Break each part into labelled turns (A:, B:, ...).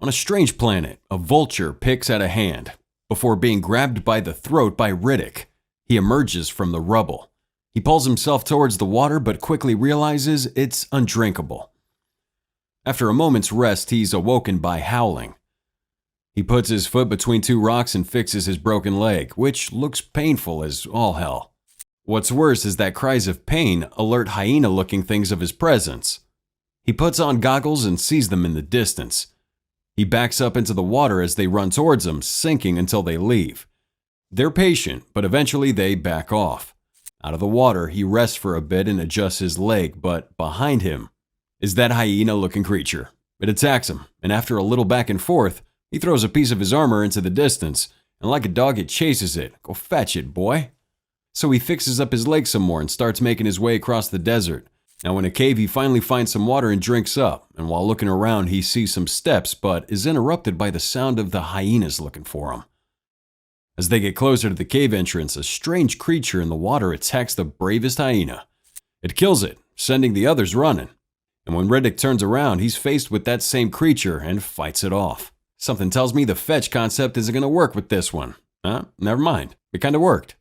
A: On a strange planet, a vulture picks at a hand. Before being grabbed by the throat by Riddick, he emerges from the rubble. He pulls himself towards the water but quickly realizes it's undrinkable. After a moment's rest, he's awoken by howling. He puts his foot between two rocks and fixes his broken leg, which looks painful as all hell. What's worse is that cries of pain alert hyena-looking things of his presence. He puts on goggles and sees them in the distance. He backs up into the water as they run towards him, sinking until they leave. They're patient, but eventually they back off. Out of the water, he rests for a bit and adjusts his leg, but behind him is that hyena-looking creature. It attacks him, and after a little back and forth, he throws a piece of his armor into the distance, and like a dog it chases it. Go fetch it, boy. So he fixes up his leg some more and starts making his way across the desert. Now in a cave he finally finds some water and drinks up, and while looking around he sees some steps but is interrupted by the sound of the hyenas looking for him. As they get closer to the cave entrance, a strange creature in the water attacks the bravest hyena. It kills it, sending the others running. And when Riddick turns around, he's faced with that same creature and fights it off. Something tells me the fetch concept isn't going to work with this one. Never mind. It kind of worked.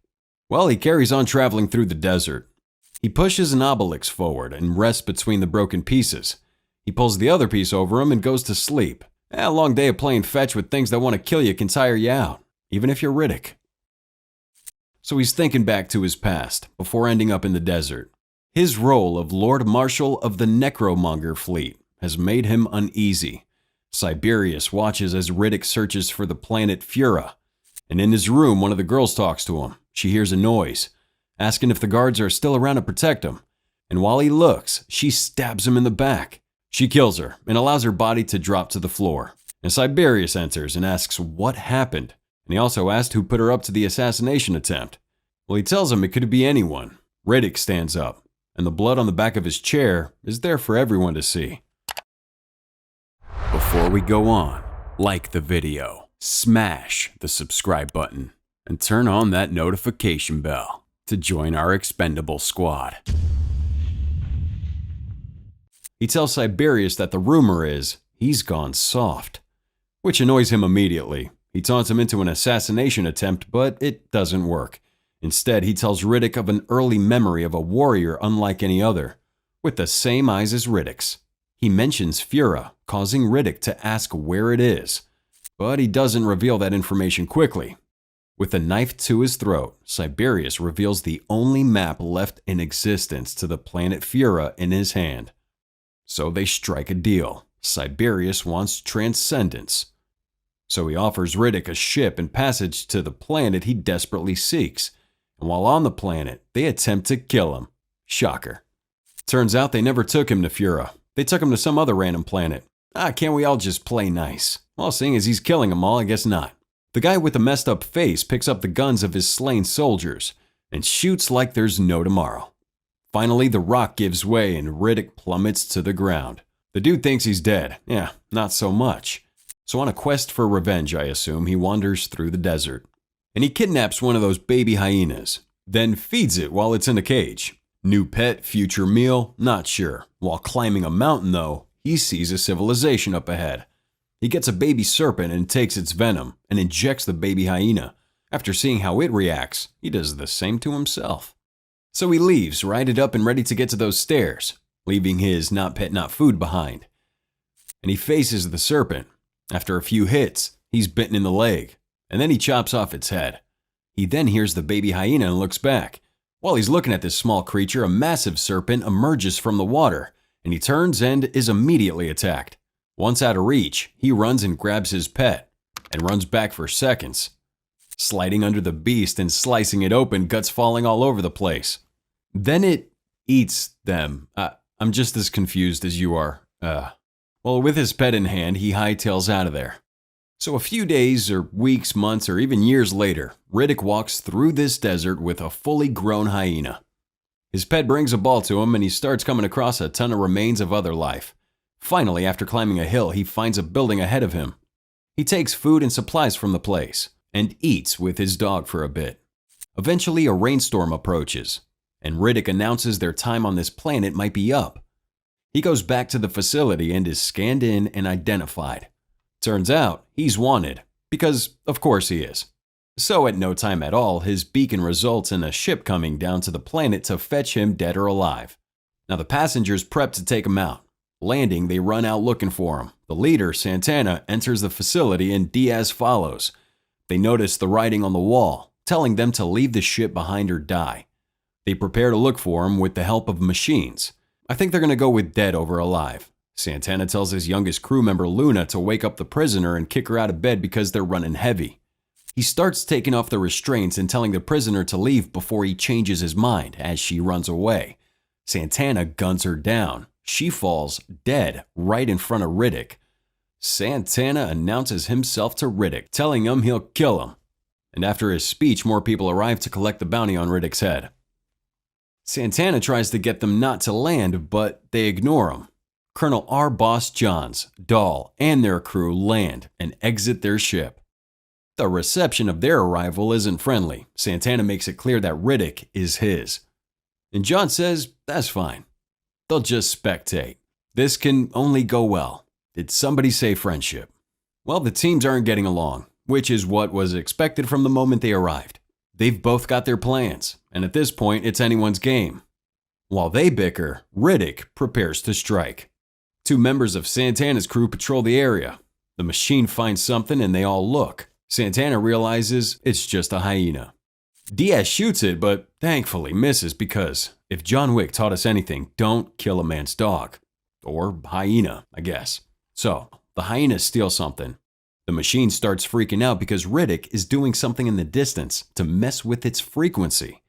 A: Well, he carries on traveling through the desert. He pushes an obelisk forward and rests between the broken pieces. He pulls the other piece over him and goes to sleep. A long day of playing fetch with things that want to kill you can tire you out, even if you're Riddick. So he's thinking back to his past before ending up in the desert. His role of Lord Marshal of the Necromonger fleet has made him uneasy. Siberius watches as Riddick searches for the planet Fura, and in his room one of the girls talks to him. She hears a noise, asking if the guards are still around to protect him, and while he looks, she stabs him in the back. She kills her and allows her body to drop to the floor, and Siberius enters and asks what happened, and he also asked who put her up to the assassination attempt. Well, he tells him it could be anyone. Riddick stands up, and the blood on the back of his chair is there for everyone to see. Before we go on, like the video, smash the subscribe button, and turn on that notification bell to join our expendable squad. He tells Siberius that the rumor is he's gone soft, which annoys him immediately. He taunts him into an assassination attempt, but it doesn't work. Instead, he tells Riddick of an early memory of a warrior unlike any other, with the same eyes as Riddick's. He mentions Fura, causing Riddick to ask where it is, but he doesn't reveal that information quickly. With a knife to his throat, Siberius reveals the only map left in existence to the planet Fura in his hand. So they strike a deal. Siberius wants transcendence. So he offers Riddick a ship and passage to the planet he desperately seeks. And while on the planet, they attempt to kill him. Shocker. Turns out they never took him to Fura. They took him to some other random planet. Can't we all just play nice? Well, seeing as he's killing them all, I guess not. The guy with the messed up face picks up the guns of his slain soldiers and shoots like there's no tomorrow. Finally, the rock gives way and Riddick plummets to the ground. The dude thinks he's dead. Yeah, not so much. So on a quest for revenge, I assume, he wanders through the desert. And he kidnaps one of those baby hyenas, then feeds it while it's in a cage. New pet, future meal, not sure. While climbing a mountain though, he sees a civilization up ahead. He gets a baby serpent and takes its venom and injects the baby hyena. After seeing how it reacts, he does the same to himself. So he leaves, righted up and ready to get to those stairs, leaving his not pet not food behind. And he faces the serpent. After a few hits, he's bitten in the leg, and then he chops off its head. He then hears the baby hyena and looks back. While he's looking at this small creature, a massive serpent emerges from the water, and he turns and is immediately attacked. Once out of reach, he runs and grabs his pet, and runs back for seconds, sliding under the beast and slicing it open, guts falling all over the place. Then it eats them. I'm just as confused as you are. Well, with his pet in hand, he hightails out of there. So a few days or weeks, months, or even years later, Riddick walks through this desert with a fully grown hyena. His pet brings a ball to him and he starts coming across a ton of remains of other life. Finally, after climbing a hill, he finds a building ahead of him. He takes food and supplies from the place and eats with his dog for a bit. Eventually, a rainstorm approaches, and Riddick announces their time on this planet might be up. He goes back to the facility and is scanned in and identified. Turns out, he's wanted, because of course he is. So at no time at all, his beacon results in a ship coming down to the planet to fetch him dead or alive. Now the passengers prep to take him out. Landing, they run out looking for him. The leader, Santana, enters the facility and Diaz follows. They notice the writing on the wall, telling them to leave the ship behind or die. They prepare to look for him with the help of machines. I think they're going to go with dead over alive. Santana tells his youngest crew member Luna to wake up the prisoner and kick her out of bed because they're running heavy. He starts taking off the restraints and telling the prisoner to leave before he changes his mind as she runs away. Santana guns her down. She falls dead right in front of Riddick. Santana announces himself to Riddick, telling him he'll kill him. And after his speech, more people arrive to collect the bounty on Riddick's head. Santana tries to get them not to land, but they ignore him. Colonel R. Boss Johns, Dahl, and their crew land and exit their ship. The reception of their arrival isn't friendly. Santana makes it clear that Riddick is his. And John says that's fine. They'll just spectate. This can only go well. Did somebody say friendship? Well, the teams aren't getting along, which is what was expected from the moment they arrived. They've both got their plans, and at this point, it's anyone's game. While they bicker, Riddick prepares to strike. 2 members of Santana's crew patrol the area. The machine finds something and they all look. Santana realizes it's just a hyena. Diaz shoots it, but thankfully misses because if John Wick taught us anything, don't kill a man's dog. Or hyena, I guess. So, the hyena steals something. The machine starts freaking out because Riddick is doing something in the distance to mess with its frequency.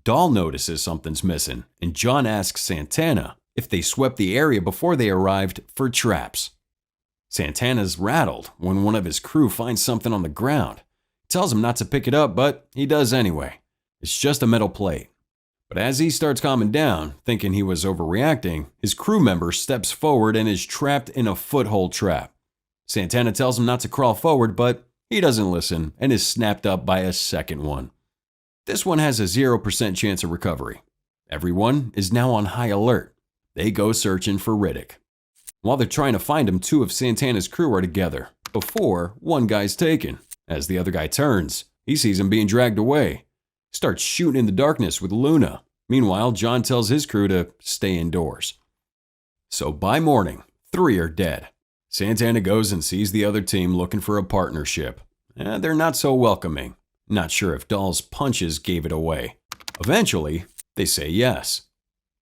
A: Dahl notices something's missing, and John asks Santana if they swept the area before they arrived for traps. Santana's rattled when one of his crew finds something on the ground. He tells him not to pick it up, but he does anyway. It's just a metal plate. But as he starts calming down, thinking he was overreacting, his crew member steps forward and is trapped in a foothold trap. Santana tells him not to crawl forward, but he doesn't listen and is snapped up by a second one. This one has a 0% chance of recovery. Everyone is now on high alert. They go searching for Riddick. While they're trying to find him, 2 of Santana's crew are together, before one guy's taken. As the other guy turns, he sees him being dragged away. He starts shooting in the darkness with Luna. Meanwhile, John tells his crew to stay indoors. So by morning, 3 are dead. Santana goes and sees the other team looking for a partnership. They're not so welcoming. Not sure if Dahl's punches gave it away. Eventually, they say yes.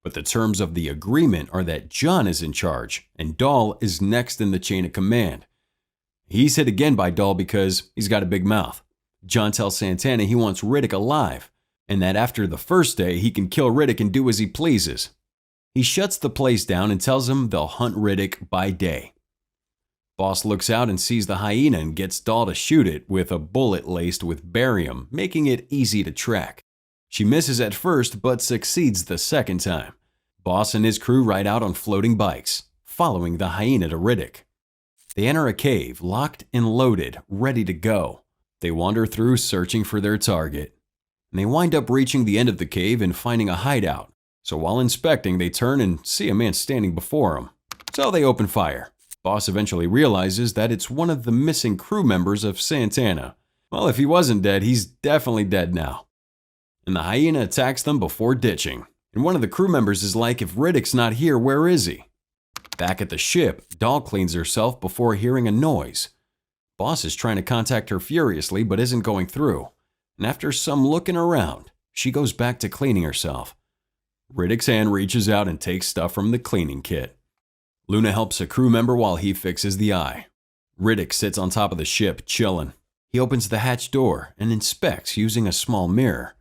A: But the terms of the agreement are that John is in charge, and Dahl is next in the chain of command. He's hit again by Dahl because he's got a big mouth. John tells Santana he wants Riddick alive, and that after the first day he can kill Riddick and do as he pleases. He shuts the place down and tells him they'll hunt Riddick by day. Boss looks out and sees the hyena and gets Dahl to shoot it with a bullet laced with barium, making it easy to track. She misses at first, but succeeds the second time. Boss and his crew ride out on floating bikes, following the hyena to Riddick. They enter a cave, locked and loaded, ready to go. They wander through searching for their target. And they wind up reaching the end of the cave and finding a hideout. So while inspecting, they turn and see a man standing before them. So they open fire. Boss eventually realizes that it's one of the missing crew members of Santana. Well, if he wasn't dead, he's definitely dead now. And the hyena attacks them before ditching. And one of the crew members is like, if Riddick's not here, where is he? Back at the ship, Dahl cleans herself before hearing a noise. Boss is trying to contact her furiously but isn't going through. And after some looking around, she goes back to cleaning herself. Riddick's hand reaches out and takes stuff from the cleaning kit. Luna helps a crew member while he fixes the eye. Riddick sits on top of the ship, chilling. He opens the hatch door and inspects using a small mirror.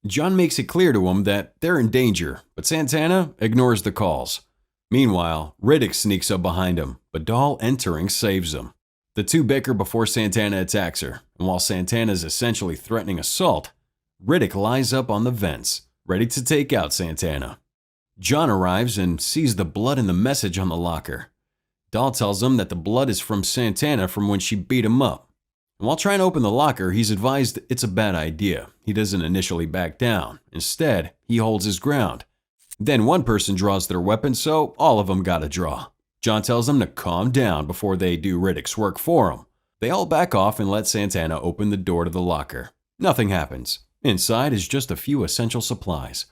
A: John makes it clear to him that they're in danger, but Santana ignores the calls. Meanwhile, Riddick sneaks up behind him, but Dahl entering saves him. The 2 bicker before Santana attacks her, and while Santana is essentially threatening assault, Riddick lies up on the vents, ready to take out Santana. John arrives and sees the blood in the message on the locker. Dahl tells him that the blood is from Santana from when she beat him up. And while trying to open the locker, he's advised it's a bad idea. He doesn't initially back down. Instead, he holds his ground. Then one person draws their weapon, so all of them gotta draw. John tells them to calm down before they do Riddick's work for him. They all back off and let Santana open the door to the locker. Nothing happens. Inside is just a few essential supplies.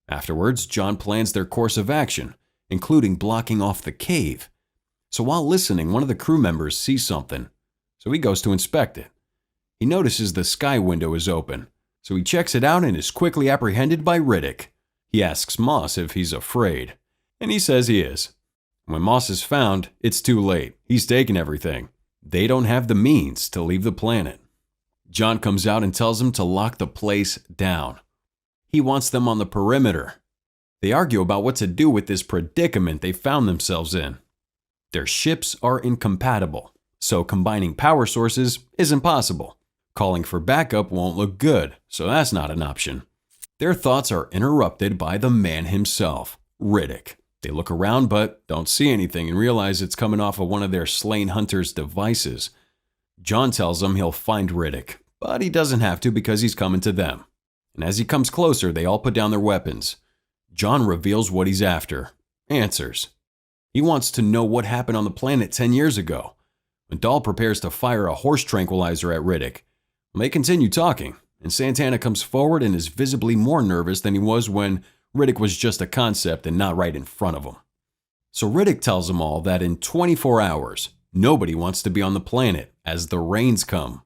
A: Afterwards, John plans their course of action, including blocking off the cave. So while listening, one of the crew members sees something, so he goes to inspect it. He notices the sky window is open, so he checks it out and is quickly apprehended by Riddick. He asks Moss if he's afraid, and he says he is. When Moss is found, it's too late. He's taken everything. They don't have the means to leave the planet. John comes out and tells them to lock the place down. He wants them on the perimeter. They argue about what to do with this predicament they found themselves in. Their ships are incompatible, so combining power sources is impossible. Calling for backup won't look good, so that's not an option. Their thoughts are interrupted by the man himself, Riddick. They look around but don't see anything and realize it's coming off of one of their slain hunters' devices. John tells them he'll find Riddick, but he doesn't have to because he's coming to them. And as he comes closer, they all put down their weapons. John reveals what he's after. Answers. He wants to know what happened on the planet 10 years ago. When Dahl prepares to fire a horse tranquilizer at Riddick, they continue talking, and Santana comes forward and is visibly more nervous than he was when Riddick was just a concept and not right in front of him. So Riddick tells them all that in 24 hours, nobody wants to be on the planet as the rains come.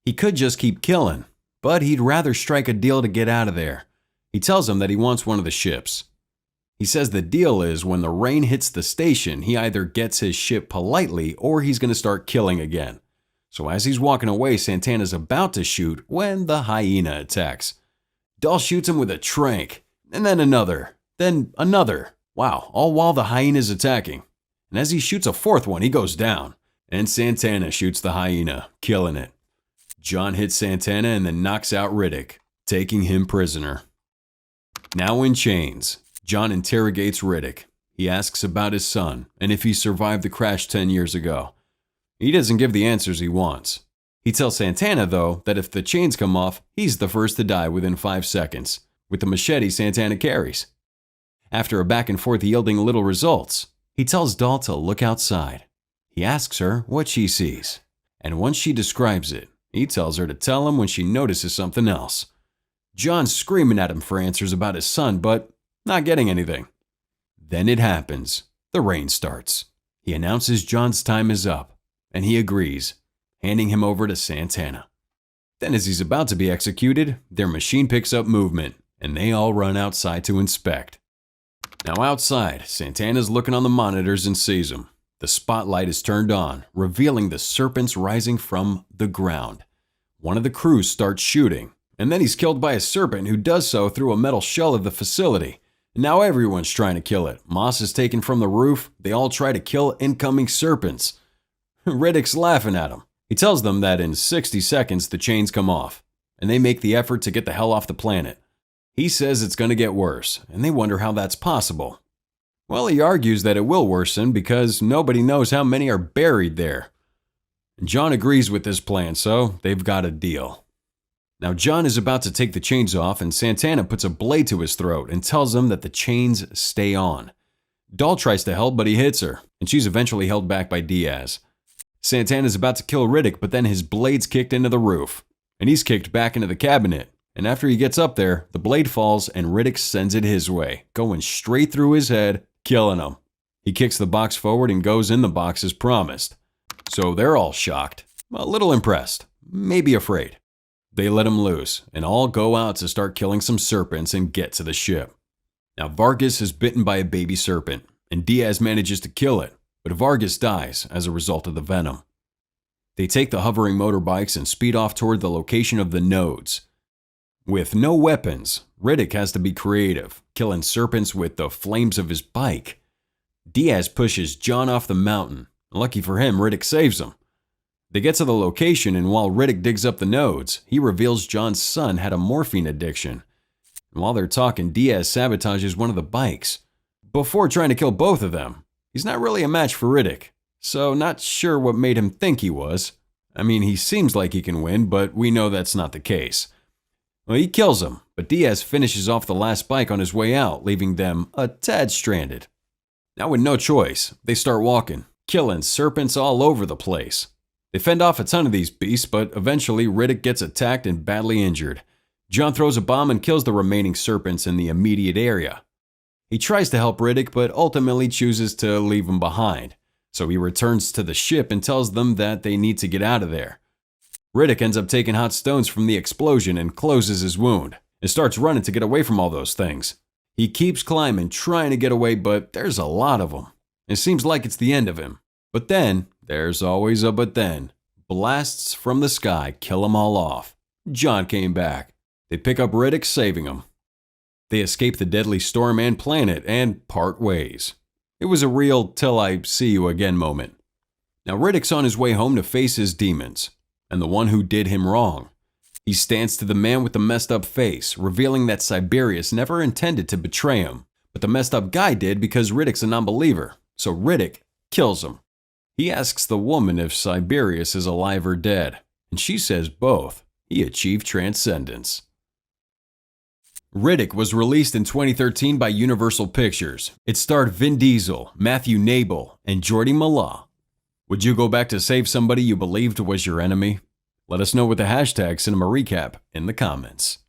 A: He could just keep killing, but he'd rather strike a deal to get out of there. He tells them that he wants one of the ships. He says the deal is when the rain hits the station, he either gets his ship politely or he's going to start killing again. So as he's walking away, Santana's about to shoot when the hyena attacks. Dahl shoots him with a trank, and then another. Wow, all while the hyena's attacking. And as he shoots a fourth one, he goes down. And Santana shoots the hyena, killing it. John hits Santana and then knocks out Riddick, taking him prisoner. Now in chains, John interrogates Riddick. He asks about his son and if he survived the crash 10 years ago. He doesn't give the answers he wants. He tells Santana, though, that if the chains come off, he's the first to die within 5 seconds, with the machete Santana carries. After a back and forth yielding little results, he tells Dahl to look outside. He asks her what she sees, and once she describes it, he tells her to tell him when she notices something else. John's screaming at him for answers about his son, but not getting anything. Then it happens. The rain starts. He announces John's time is up, and he agrees, handing him over to Santana. Then as he's about to be executed, their machine picks up movement, and they all run outside to inspect. Now outside, Santana's looking on the monitors and sees him. The spotlight is turned on, revealing the serpents rising from the ground. One of the crews starts shooting, and then he's killed by a serpent who does so through a metal shell of the facility. Now everyone's trying to kill it. Moss is taken from the roof. They all try to kill incoming serpents. Riddick's laughing at him. He tells them that in 60 seconds the chains come off, and they make the effort to get the hell off the planet. He says it's going to get worse, and they wonder how that's possible. Well, he argues that it will worsen because nobody knows how many are buried there. And John agrees with this plan, so they've got a deal. Now John is about to take the chains off, and Santana puts a blade to his throat and tells him that the chains stay on. Dahl tries to help, but he hits her, and she's eventually held back by Diaz. Santana's about to kill Riddick, but then his blade's kicked into the roof, and he's kicked back into the cabinet. And after he gets up there, the blade falls and Riddick sends it his way, going straight through his head, killing him. He kicks the box forward and goes in the box as promised. So they're all shocked, a little impressed, maybe afraid. They let him loose and all go out to start killing some serpents and get to the ship. Now Vargas is bitten by a baby serpent, and Diaz manages to kill it, but Vargas dies as a result of the venom. They take the hovering motorbikes and speed off toward the location of the nodes. With no weapons, Riddick has to be creative, killing serpents with the flames of his bike. Diaz pushes John off the mountain. Lucky for him, Riddick saves him. They get to the location, and while Riddick digs up the nodes, he reveals John's son had a morphine addiction. And while they're talking, Diaz sabotages one of the bikes. Before trying to kill both of them, he's not really a match for Riddick, so not sure what made him think he was. I mean, he seems like he can win, but we know that's not the case. Well, he kills him, but Diaz finishes off the last bike on his way out, leaving them a tad stranded. Now with no choice, they start walking, killing serpents all over the place. They fend off a ton of these beasts, but eventually Riddick gets attacked and badly injured. John throws a bomb and kills the remaining serpents in the immediate area. He tries to help Riddick, but ultimately chooses to leave him behind. So he returns to the ship and tells them that they need to get out of there. Riddick ends up taking hot stones from the explosion and closes his wound, and starts running to get away from all those things. He keeps climbing, trying to get away, but there's a lot of them. It seems like it's the end of him. But then, there's always a but then. Blasts from the sky kill them all off. John came back. They pick up Riddick, saving him. They escape the deadly storm and planet and part ways. It was a real till I see you again moment. Now Riddick's on his way home to face his demons, and the one who did him wrong. He stands to the man with the messed up face, revealing that Siberius never intended to betray him, but the messed up guy did because Riddick's a non-believer, so Riddick kills him. He asks the woman if Siberius is alive or dead, and she says both. He achieved transcendence. Riddick was released in 2013 by Universal Pictures. It starred Vin Diesel, Matthew Nabel, and Jordi Mallah. Would you go back to save somebody you believed was your enemy? Let us know with the hashtag CinemaRecap in the comments.